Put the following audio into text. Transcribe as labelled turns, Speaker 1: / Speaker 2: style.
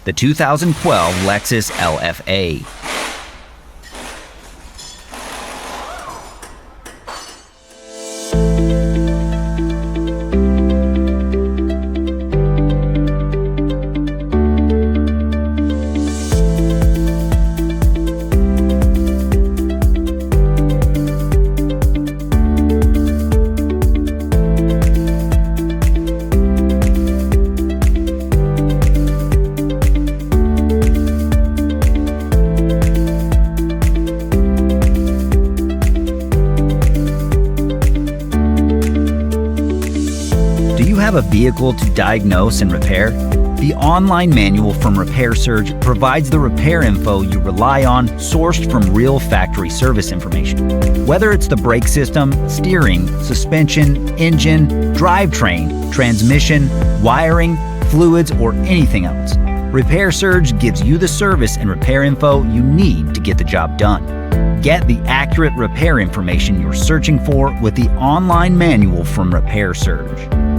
Speaker 1: the 2012 Lexus LFA.
Speaker 2: Do you have a vehicle to diagnose and repair? The online manual from Repair Surge provides the repair info you rely on, sourced from real factory service information. Whether it's the brake system, steering, suspension, engine, drivetrain, transmission, wiring, fluids, or anything else, Repair Surge gives you the service and repair info you need to get the job done. Get the accurate repair information you're searching for with the online manual from Repair Surge.